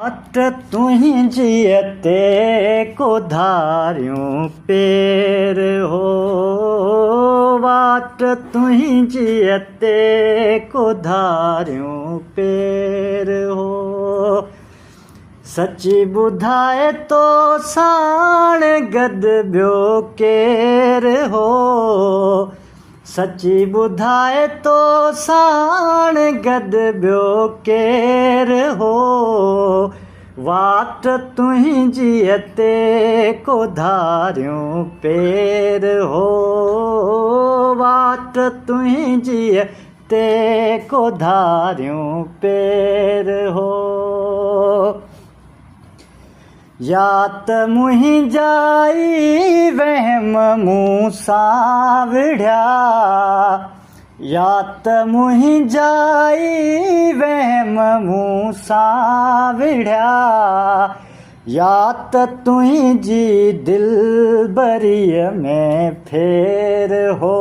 वाट तुंहिंजीअ ते को धारियूं पेर हो, वाट तुंहिंजीअ ते को धारियूं पेर हो। सची ॿुधाए तो साण गॾु ॿियो केरु हो, सची ॿुधाए तो साण गॾु ॿियो केरु हो। वाट तुंहिंजीअ ते को धारियूं पेर हो, वाट तुंहिंजीअ ते को धारियूं पेर हो। या त मुंहिंजा ई वहम मूं सां विढ़िया, या त मुंहिंजा ई वहम मूं सां विढ़िया, या त तुंहिंजी दिलबरीअ में फेर हो,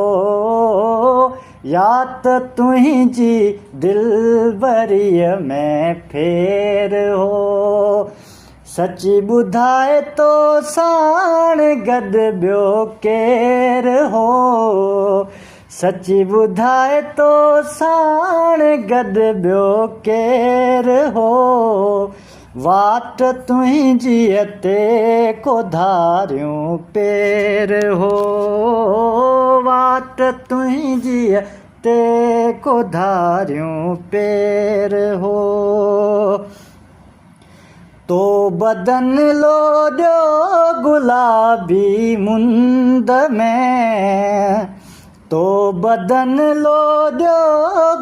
या त तुंहिंजी दिलबरीअ में फेर हो। सची ॿुधाए तो साण गॾु ॿियो केरु हो, सची ॿुधाए तो साण गॾु ॿियो केरु हो। वाट तुंहिंजीअ ते को धारियूं पेर हो, वाट तुंहिंजीअ ते को धारियूं पेर हो। तो बदन लोॾियो गुलाबी मुंद में, तो बदन लोॾियो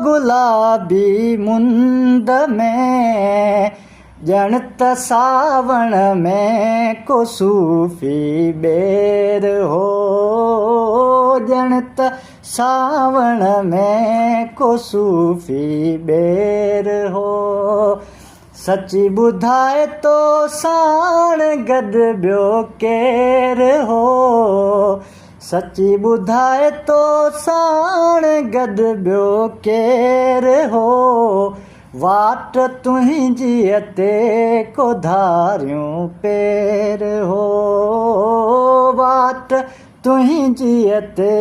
गुलाबी मुंद में, ॼण त सावण में को सूफ़ी ॿेर हो, ॼण त सावण में को सूफ़ी ॿेर हो। सची ॿुधाए तो साण गॾु ॿियो केरु हो, सची ॿुधाए तो साण गॾु ॿियो केरु हो। वाट तुंहिंजीअ ते को धारियूं पेर हो, वाट तुंहिंजीअ ते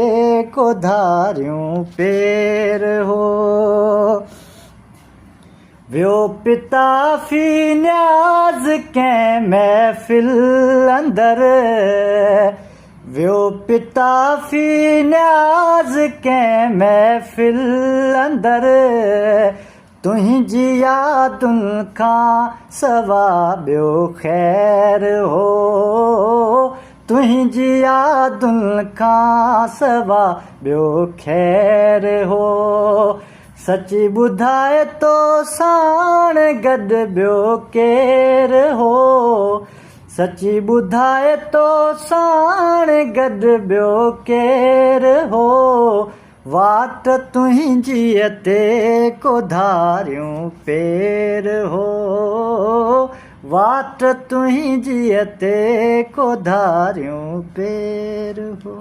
को धारियूं पेर हो। वियो पिता फी न्याज़ कंहिं महफ़िल अंदरि, वियो पिता फी न्याज़ कंहिं महफ़िल अंदरि, तुंहिंजी यादुनि खां सवा ॿियो ख़ैर हो, तुंहिंजी यादुनि खां सवा ॿियो ख़ैर हो। सची ॿुधाए तो साण गॾु ॿियो केरु हो, सची ॿुधाए तो साण गॾु ॿियो केरु हो। वाट तुंहिंजीअ ते को धारियूं पेर हो, वाट तुंहिंजीअ ते को धारियूं पेर हो।